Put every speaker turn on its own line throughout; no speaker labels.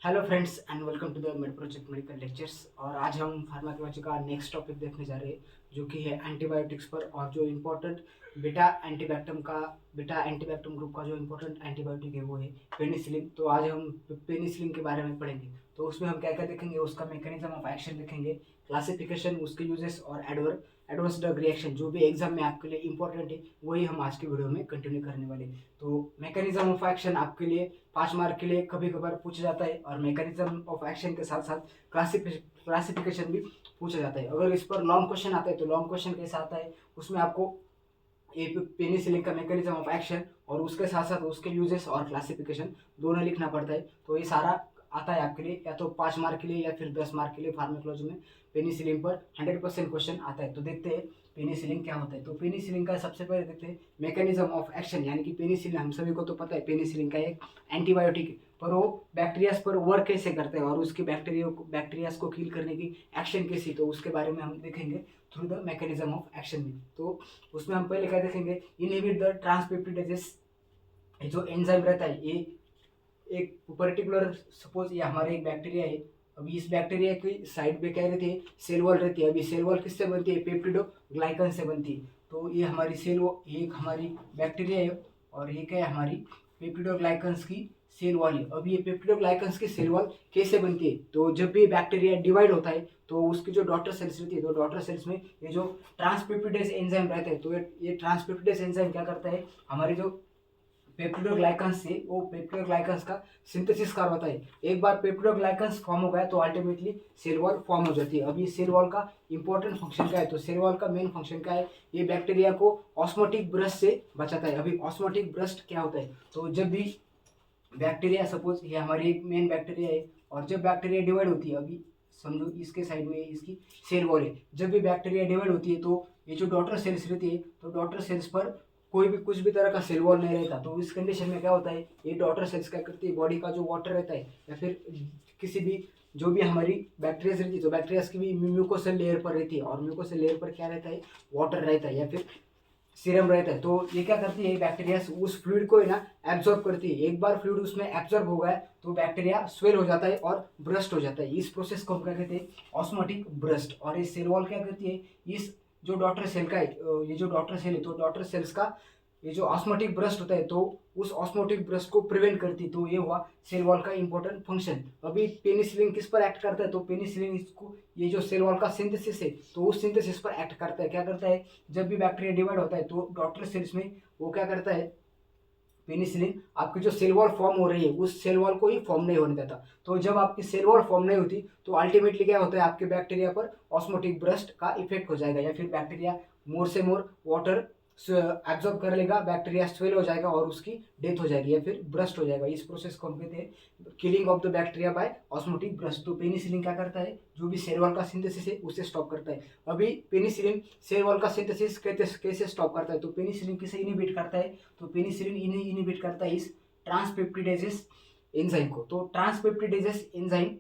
Hello friends and welcome to the med project medical lectures. और आज हम pharmacology का नेक्स्ट टॉपिक देखने जा रहे हैं, जो कि है एंटीबायोटिक्स पर। और जो इम्पोर्टेंट बीटा एंटीबैक्टम ग्रुप का जो इम्पोर्टेंट एंटीबायोटिक है वो है पेनिसिलिन। तो आज हम पेनिसिलिन के बारे में पढ़ेंगे। तो उसमें हम क्या क्या देखेंगे, उसका मैकेनिज्म ऑफ एक्शन देखेंगे, क्लासिफिकेशन, उसके यूजेस और एडवर्स ड्रग रिएक्शन, जो भी एग्जाम में आपके लिए इंपॉर्टेंट है वही हम आज के वीडियो में कंटिन्यू करने वाले हैं। तो मैकेनिज्म ऑफ एक्शन आपके लिए 5 मार्क के लिए कभी कभार पूछा जाता है, और मैकेनिज्म ऑफ एक्शन के साथ साथ क्लासिफिकेशन भी पूछा जाता है। अगर इस पर लॉन्ग क्वेश्चन आता है तो लॉन्ग क्वेश्चन कैसा आता है, उसमें आपको ये पेनिसिलिन का मैकेनिज्म ऑफ एक्शन और उसके साथ साथ उसके यूजेस और क्लासिफिकेशन दोनों लिखना पड़ता है। तो ये सारा आता है आपके लिए, या तो 5 मार्क के लिए या फिर 10 मार्क के लिए। फार्माकोलॉजी में पेनिसिलिन पर 100% क्वेश्चन आता है। तो देखते हैं पेनिसिलिन क्या होता है। तो पेनिसिलिन का सबसे पहले देखते हैं मैकेनिज्म ऑफ एक्शन, यानी कि पेनिसिलिन हम सभी को तो पता है पेनिसिलिन का एक एंटीबायोटिक है, पर वो बैक्टीरियाज पर वर्क कैसे करते हैं और उसके बैक्टीरियाज को किल करने की एक्शन कैसी, तो उसके बारे में हम देखेंगे through the mechanism of action में। तो उसमें हम पहले क्या देखेंगे, इनहिबिट द ट्रांसपेप्टिडेजेस। जो एंजाइम रहता है ये एक पर्टिकुलर, सपोज ये हमारे एक बैक्टीरिया है। अभी इस बैक्टीरिया की साइड पे क्या रहती है, सेल वॉल रहती है। अभी सेल वॉल किससे बनती है, पेप्टिडोग्लाइकन से बनती है। तो ये हमारी सेल वॉल, ये एक हमारी बैक्टीरिया है, और ये क्या है, हमारी पेप्टिडोग्लाइकन्स की सेल वॉल है। अब ये पेप्टिडोग्लाइकन्स की सेल वॉल कैसे बनती है, तो जब भी बैक्टीरिया डिवाइड होता है तो उसकी जो डॉटर सेल्स रहती है, तो डॉटर सेल्स में ये जो ट्रांसपेप्टिडेज एंजाइम रहता है, तो ये ट्रांसपेप्टिडेज एंजाइम क्या करता है, हमारे जो पेप्टिडोग्लाइकन्स से वो पेप्टिडोग्लाइकन्स का सिंथेसिस करवाता है। एक बार पेप्टिडोग्लाइकन्स फॉर्म हो गया तो अल्टीमेटली सेल वॉल फॉर्म हो जाती है। अब ये सेल वॉल का इंपॉर्टेंट फंक्शन क्या है, तो सेल वॉल का मेन फंक्शन क्या है, ये बैक्टीरिया को ऑस्मोटिक ब्रश से बचाता है। अभी ऑस्मोटिक ब्रश क्या होता है, तो जब भी बैक्टीरिया, सपोज ये हमारी एक मेन बैक्टीरिया है, और जब बैक्टीरिया डिवाइड होती है, अभी समझो इसके साइड में इसकी सेल वॉल है, जब भी बैक्टीरिया डिवाइड होती है तो ये जो डॉटर सेल्स रहती है, तो डॉटर सेल्स पर कोई भी कुछ भी तरह का सेल वॉल नहीं रहता। तो इस कंडीशन में क्या होता है, ये डॉटर सेल्स क्या करती है, बॉडी का जो वाटर रहता है या फिर किसी भी जो भी हमारी बैक्टीरिया रहती है, तो बैक्टीरिया की भी म्यूकोसल लेयर पर रहती है, और म्यूकोसल लेयर पर क्या रहता है, वाटर रहता है या फिर सीरम रहता है। तो ये क्या करती है, बैक्टीरिया उस फ्लूइड को है ना एब्जॉर्ब करती है। एक बार फ्लूइड उसमें एब्जॉर्ब हो गया तो बैक्टीरिया स्वेल हो जाता है और ब्रस्ट हो जाता है। इस प्रोसेस को हम क्या कहते हैं, ऑस्मोटिक ब्रस्ट। और ये सेल वॉल क्या करती है, इस जो डॉटर सेल का है, ये जो डॉटर सेल है, तो डॉटर सेल्स का ये जो ऑस्मोटिक ब्रस्ट होता है, तो उस ऑस्मोटिक ब्रस्ट को प्रिवेंट करती है। तो ये हुआ सेल वॉल का इंपॉर्टेंट फंक्शन। अभी पेनिसिलिन किस पर एक्ट करता है, तो पेनिसिलिन इसको, ये जो सेल वॉल का सिंथेसिस है, तो उस सिंथेसिस पर एक्ट करता है। क्या करता है, जब भी बैक्टीरिया डिवाइड होता है तो डॉटर सेल्स में वो क्या करता है, पेनिसिलिन आपकी जो सेल वॉल फॉर्म हो रही है उस सेल वॉल को ही फॉर्म नहीं होने देता। तो जब आपकी सेल वॉल फॉर्म नहीं होती तो अल्टीमेटली क्या होता है, आपके बैक्टीरिया पर ऑस्मोटिक ब्रस्ट का इफेक्ट हो जाएगा, या फिर बैक्टीरिया मोर से मोर वाटर एब्जॉर्ब कर लेगा, बैक्टीरिया स्वेल हो जाएगा और उसकी डेथ हो जाएगी या फिर ब्रस्ट हो जाएगा। इस प्रोसेस को हम कहते हैं killing of the bacteria by osmotic burst. तो पेनिसिलिन क्या करता है, जो भी सेल वॉल का सिंथेसिस है उसे स्टॉप करता है। अभी पेनिसिलिन सेल वॉल का सिंथेसिस कैसे स्टॉप करता है, तो पेनिसिलिन किसे इनिबिट करता है, तो पेनिसिलिन इनिबिट करता है इस ट्रांसपेप्टिडेजेस एंजाइम को। तो ट्रांसपेप्टिडेजेस एंजाइम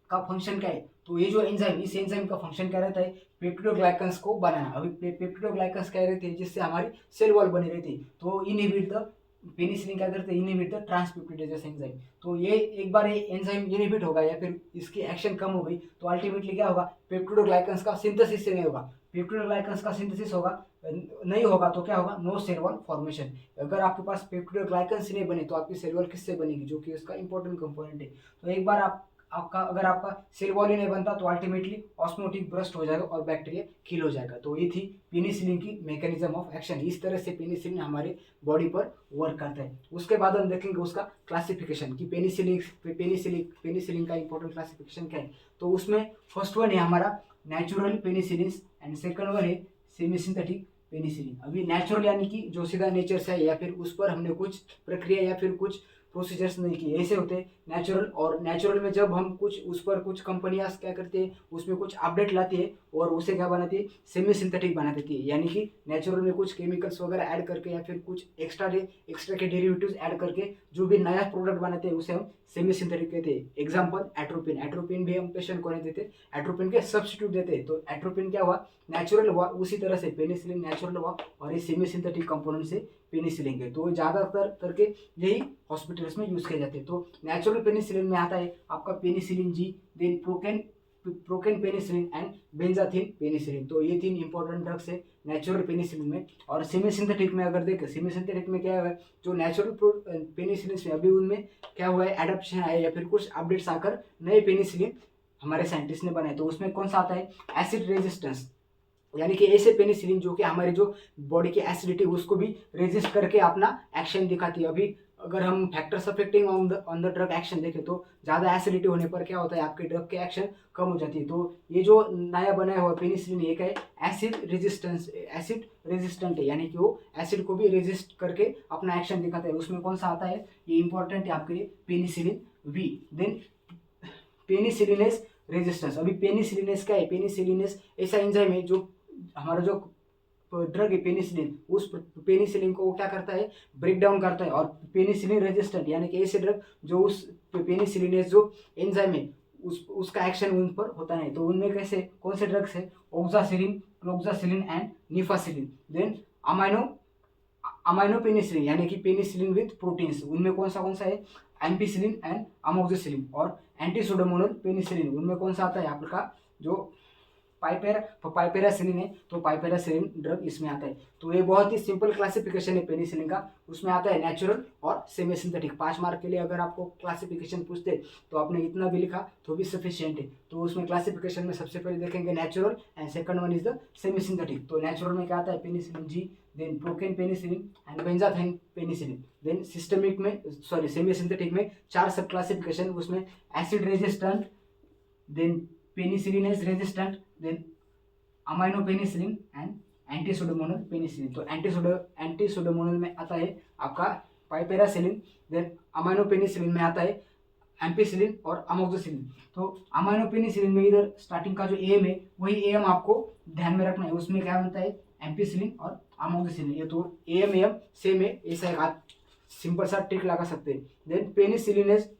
का फंक्शन क्या है, तो ये जो एंजाइम, इस एंजाइम का फंक्शन क्या रहता है, पेप्टिडोग्लाइकन्स को बनाना। अभी पेप्टिडोग्लाइकन्स क्या रहती है, जिससे हमारी सेल वॉल बनी रहती है। तो इनहिबिट द पेनिसिलिन क्या करते हैं, इनहिबिट द ट्रांसपेप्टिडेजेस एंजाइम। तो ये एक बार ये एंजाइम इनहिबिट होगा या फिर इसकी एक्शन कम हो गई तो अल्टीमेटली क्या होगा, पेप्टिडोग्लाइकन्स का सिंथेसिस से नहीं होगा। पेप्टिडोग्लाइकन्स का सिंथेसिस होगा नहीं होगा तो क्या होगा, नो सेल वॉल फॉर्मेशन। अगर आपके पास पेप्टिडोग्लाइकन्स नहीं बने तो आपकी सेल वॉल किससे बनेगी, जो कि उसका इंपॉर्टेंट कंपोनेंट है। तो एक बार आपका अगर आपका सेल वॉल ही नहीं बनता तो अल्टीमेटली ऑस्मोटिक ब्रस्ट हो जाएगा और बैक्टीरिया किल हो जाएगा। तो ये थी पेनिसिलिन की मैकेनिज्म ऑफ एक्शन। इस तरह से पेनिसिलिन हमारे बॉडी पर वर्क करता है। उसके बाद हम देखेंगे उसका क्लासिफिकेशन कि पेनिसिलिन का इंपॉर्टेंट क्लासिफिकेशन क्या है। तो उसमें फर्स्ट वन है हमारा natural penicillin and second one है सेमी सिंथेटिक पेनिसिलिन। अभी नेचुरल यानी कि जो सीधा नेचर से है, या फिर उस पर हमने कुछ प्रक्रिया या फिर कुछ प्रोसीजर्स नहीं किए, ऐसे होते हैं नेचुरल। और नेचुरल में जब हम कुछ उस पर कुछ कंपनियां क्या करती है, उसमें कुछ अपडेट लाती है और उसे क्या बनाती है, सेमी सिंथेटिक बना देती है। यानी कि नेचुरल में कुछ केमिकल्स वगैरह ऐड करके या फिर कुछ एक्स्ट्रा के डेरिवेटिव्स ऐड करके जो भी नया प्रोडक्ट बनाते हैं उसे हम सेमी सिंथेटिक कहते हैं। Example atropine. एट्रोपिन भी हम पेशेंट को नहीं देते, एट्रोपिन के सब्सटीट्यूट देते हैं। तो एट्रोपिन क्या हुआ, नेचुरल हुआ। उसी तरह से पेनिसिलिन नेचुरल हुआ और ये सेमी सिंथेटिक कंपोनेंट से पेनिसिलिन के, तो ज़्यादातर करके यही हॉस्पिटल्स में यूज़ किए जाते हैं। तो नेचुरल पेनिसिलिन में आता है आपका penicillin G, then procaine penicillin and benzathine penicillin. तो ये 3 इंपॉर्टेंट ड्रग्स है नेचुरल पेनिसिलिन में। और सेमी सिंथेटिक में अगर देखें, सेमी सिंथेटिक में क्या है, जो नेचुरल पेनिसिलिन में अभी उनमें क्या हुआ है, एडप्शन आया या फिर कुछ अपडेट्स आकर नए पेनिसिलिन हमारे साइंटिस्ट ने बनाए। तो उसमें कौन सा आता है, एसिड रेजिस्टेंस, यानी कि ऐसे पेनिसिलिन जो कि हमारे जो बॉडी की एसिडिटी उसको भी रेजिस्ट करके अपना एक्शन दिखाती है। अभी अगर हम factors affecting on the drug action देखें तो ज़्यादा एसिडिटी होने पर क्या होता है, आपके ड्रग के एक्शन कम हो जाती है। तो ये जो नया बनाया हुआ पेनिसिलिन एक है एसिड रेजिस्टेंट है, यानी कि वो एसिड को भी रेजिस्ट करके अपना एक्शन दिखाता है। उसमें कौन सा आता है, ये इंपॉर्टेंट है आपके लिए, पेनिसिलिन वी। देन पेनिसिलिनेस रेजिस्टेंस, अभी पेनिसिलिनेस क्या है, पेनिसिलिनेस ऐसा एंजाइम है जो हमारा जो ड्रग है पेनिसिलिन, उस पेनिसिलिन को वो क्या करता है, ब्रेक डाउन करता है। और पेनिसिलिन रेजिस्टेंट यानी कि ऐसे ड्रग जो उस पेनिसिलिनेस जो एंजाइम है उसका एक्शन उन पर होता नहीं। तो उनमें कैसे कौन से ड्रग्स है, oxacillin, cloxacillin and nafcillin. Then amino penicillin यानी कि पेनिसिलिन विद प्रोटीन्स, उनमें कौन सा है, एम्पिसिलिन एंड अमोक्सिसिलिन। और एंटीसोडोमोनल पेनिसिलिन, उनमें कौन सा आता है आपका जो पाइपेरासिलिन है, तो पाइपेरासिलिन ड्रग इसमें आता है। तो ये बहुत ही सिंपल क्लासिफिकेशन है पेनिसिलिन का। उसमें आता है नेचुरल और सेमी सिंथेटिक। 5 मार्क के लिए अगर आपको क्लासिफिकेशन पूछते तो आपने इतना भी लिखा तो भी सफिशिएंट है। तो उसमें क्लासिफिकेशन में सबसे पहले देखेंगे natural and second one is the semi synthetic. तो नेचुरल में क्या आता है, penicillin G, then procaine penicillin and benzathine penicillin. Then semi synthetic में 4 सब क्लासिफिकेशन, उसमें acid resistant, then penicillinase resistant, then amino penicillin and antipseudomonal penicillin. तो antipseudomonal में आता है आपका पाइपेरासिलिन, देन अमाइनो पेनिसिलिन में आता है एम्पिसिलिन और अमोक्सिसिलिन। तो अमाइनो पेनिसिलिन में इधर स्टार्टिंग का जो एम है वही एम आपको ध्यान में रखना है। उसमें क्या बनता है, एम्पिसिलिन और अमोक्सिसिलिन। ये तो एम सेम है, ऐसा एक आप सिंपल सा ट्रिक लगा सकते हैं। देन पेनिसिलिनेस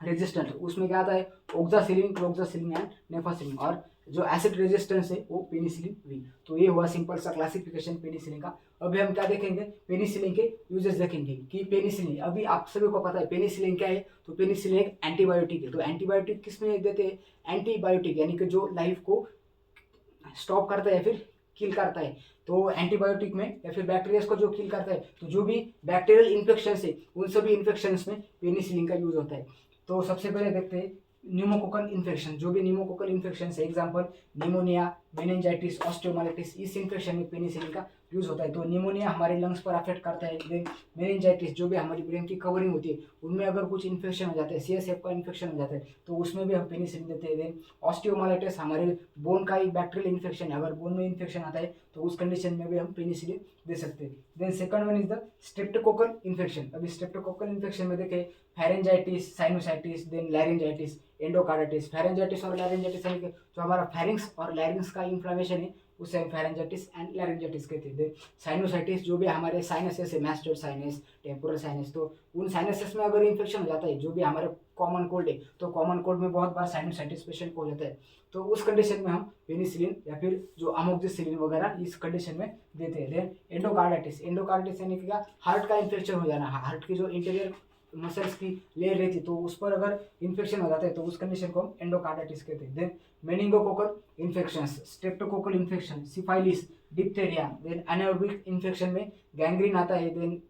रेजिस्टेंट, उसमें क्या आता है, ऑक्सासिलिन, क्लोक्सासिलिन एंड नेफासिलिन। और जो एसिड रेजिस्टेंस है वो पेनिसिलिन वी। तो ये हुआ सिंपल सा क्लासिफिकेशन पेनिसिलिन का। अभी हम क्या देखेंगे, पेनिसिलिन के यूजेस देखेंगे कि पेनिसिलिन, अभी आप सभी को पता है पेनिसिलिन क्या है, तो पेनिसिलिन एक एंटीबायोटिक है। तो एंटीबायोटिक किस में देते हैं, एंटीबायोटिक यानी कि जो लाइफ को स्टॉप करता है या फिर किल करता है। तो एंटीबायोटिक में या फिर बैक्टीरिया को जो किल करता है, तो जो भी बैक्टीरियल इन्फेक्शन है उन सभी इन्फेक्शन में पेनिसिलिन का यूज होता है। तो सबसे पहले देखते हैं न्यूमोकोकल इन्फेक्शन, जो भी न्यूमोकोकल इन्फेक्शन है, एग्जांपल निमोनिया, मेनिंजाइटिस, ऑस्टियोमाइलिटिस, इस इन्फेक्शन में पेनिसिलिन का यूज होता है। तो निमोनिया हमारे लंग्स पर अफेक्ट करता है। देन मेनिंजाइटिस, जो भी हमारी ब्रेन की कवरिंग होती है उनमें अगर कुछ इन्फेक्शन हो जाता है, सीएसएफ का इन्फेक्शन हो जाता है, तो उसमें भी हम पेनिसिलिन देते हैं। देन ऑस्टियोमाइलिटिस, हमारे बोन का एक बैक्टीरियल इन्फेक्शन है, अगर बोन में इन्फेक्शन आता है तो उस कंडीशन में भी हम पेनिसिलिन दे सकते हैं। Then second one is the streptococcal infection. अभी स्ट्रेप्टोकोकल इन्फेक्शन में देखें pharyngitis, sinusitis, then laryngitis, endocarditis. Pharyngitis और लैरिंजाइटिस यानी कि जो हमारा फेरिंग्स और लैरिंग्स का इन्फ्लेमेशन है उसे हम फेरेंजाइटिस एंड लैरिंजाइटिस कहते हैं। साइनोसाइटिस, जो भी हमारे साइनसेस है, मैस्टर साइनस, टेम्पोरल साइनस, तो उन साइनसेस में अगर इन्फेक्शन हो जाता है, जो भी हमारे कॉमन कोल्ड है, तो कॉमन कोल्ड में बहुत बार साइनोसाइटिस पेशेंट को हो जाता है। तो उस कंडीशन में हम पेनिसिलिन या फिर जो अमोक्सिसिलिन वगैरह इस कंडीशन में देते हैं। देन एंडोकार्डाइटिस, एंडोकार्डाइटिस यानी कि क्या, हार्ट का इन्फेक्शन हो जाना, हार्ट की जो इंटीरियर मसल्स की लेयर रहती तो उस पर अगर इन्फेक्शन हो जाता है तो उस कंडीशन को हम एंडोकार्डाइटिस कहते हैं। Then meningococcal infections, streptococcal infection, syphilis, diphtheria. Then anaerobic infection में गैंग्रीन आता है। Then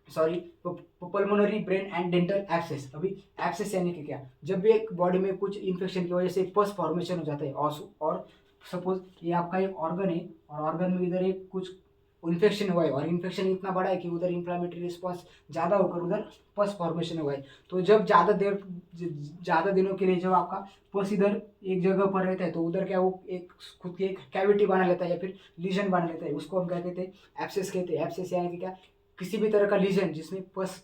pulmonary brain and dental abscess. अभी एब्सेस यानी कि क्या, जब भी एक बॉडी में कुछ इन्फेक्शन की वजह से पस फॉर्मेशन हो जाता है और सपोज ये आपका एक ऑर्गन है और ऑर्गन में इधर एक कुछ इन्फेक्शन हुआ है और इन्फेक्शन इतना बड़ा है कि उधर इन्फ्लामेटरी रिस्पॉन्स ज़्यादा होकर उधर पस फॉर्मेशन हुआ है। तो जब ज़्यादा दिनों के लिए जब आपका पस इधर एक जगह पर रहता है तो उधर क्या, वो एक खुद की एक कैविटी बना लेता है या फिर लीजन बना लेता है, उसको हम क्या कहते हैं, एब्सेस कहते हैं। एब्सेस यानी कि क्या, किसी भी तरह का लीजन जिसमें पस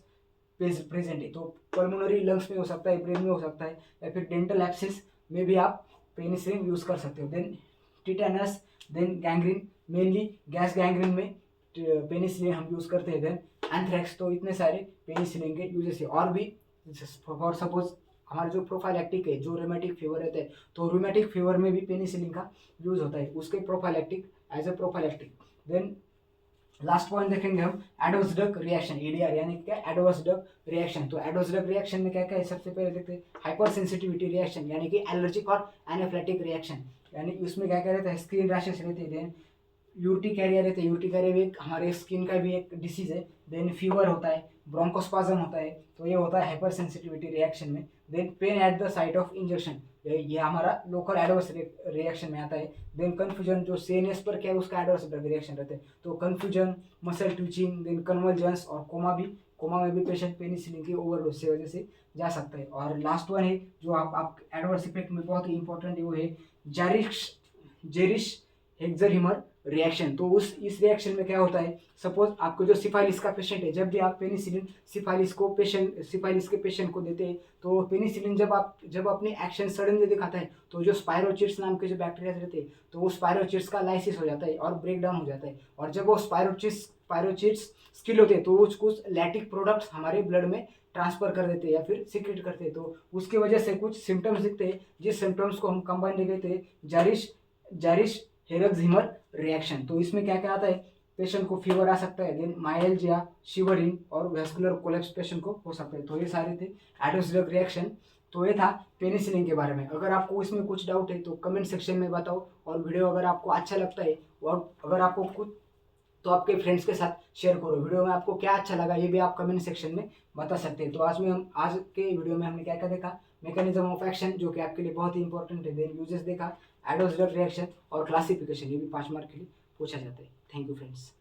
प्रेजेंट है। तो पल्मोनरी लंग्स में हो सकता है, ब्रेन में हो सकता है, या फिर डेंटल एब्सेस में भी आप पेनिसिलिन यूज़ कर सकते हो। Then tetanus, then gangrene, mainly gas gangrene में पेनिसिलिन हम यूज़ करते हैं। Then anthrax. तो इतने सारे पेनिसिलिन के यूजेस है। और भी फॉर सपोज हमारा जो प्रोफाइलैक्टिक है, जो रोमेटिक फीवर रहता है, तो रोमेटिक फीवर में भी पेनिसिलिन का यूज़ होता है, उसके prophylactic, as a prophylactic. Then last point देखेंगे हम एडवर्स ड्रग रिएक्शन, एडीआर यानी क्या, एडवर्स ड्रग रिएक्शन। तो एडवर्स ड्रग रिएक्शन में क्या क्या है, सबसे पहले देखते हैं हाइपर सेंसिटिविटी रिएक्शन यानी कि एलर्जिक और एनाफ्लेटिक रिएक्शन, यानी उसमें क्या क्या रहता है, स्किन रैशेस रहते हैं, देन यूटी कैरियर रहते हैं, यूटी कैरियर भी एक हमारे स्किन का भी एक डिसीज है, देन फीवर होता है, ब्रोंकोस्पाज्म होता है, तो ये होता है हाइपर सेंसिटिविटी रिएक्शन में। Then pain at the site of injection, ये हमारा लोकल एडवर्स रिएक्शन में आता है। देन कन्फ्यूजन, जो सीएनएस पर क्या है उसका एडवर्स रिएक्शन रहता है, तो confusion, muscle twitching, then convergence और कोमा भी, कोमा में भी पेशेंट पेनिसिलिन की ओवरडोज से वजह से जा सकता है। और लास्ट वन है जो आप एडवर्स इफेक्ट में बहुत ही इंपॉर्टेंट है, वो है जेरिश जेरिश हेक्सरहिमर रिएक्शन। तो उस इस रिएक्शन में क्या होता है, सपोज आपको जो सिफाइलिस का पेशेंट है, जब भी आप पेनिसिलिन सिफाइलिस के पेशेंट को देते हैं, तो पेनिसिलिन जब अपनी एक्शन सडनली दिखाता है, तो जो स्पायरोचिट्स नाम के जो बैक्टीरिया रहते हैं, तो वो स्पायरोचिट्स का लाइसिस हो जाता है और ब्रेक डाउन हो जाता है, और जब वो स्पायरोचिट्स स्किल होते हैं, तो वो कुछ लैक्टिक प्रोडक्ट्स हमारे ब्लड में ट्रांसफर कर देते हैं या फिर सीक्रेट करते हैं, तो उसकी वजह से कुछ सिम्टम्स दिखते हैं, जिस सिम्टम्स को हम कंबाइन कहते हैं जारिश जारिश हेरक्सहिमर रिएक्शन। तो इसमें क्या क्या आता है, पेशेंट को फीवर आ सकता है, देन माइल्जिया, शिवरिंग और वेस्कुलर कोलैप्स पेशेंट को हो सकता है। तो ये सारे थे एडवर्स ड्रग रिएक्शन। तो ये था पेनिसिलिन के बारे में। अगर आपको इसमें कुछ डाउट है तो कमेंट सेक्शन में बताओ, और वीडियो अगर आपको अच्छा लगता है और अगर आपको कुछ, तो आपके फ्रेंड्स के साथ शेयर करो। वीडियो में आपको क्या अच्छा लगा ये भी आप कमेंट सेक्शन में बता सकते हैं। तो आज के वीडियो में हमने क्या क्या देखा, मैकेनिज्म ऑफ एक्शन जो कि आपके लिए बहुत ही इंपॉर्टेंट है, देन यूजेस देखा, एडवर्स ड्रग रिएक्शन और क्लासिफिकेशन, ये भी 5 मार्क के लिए पूछा जाता है। Thank you friends.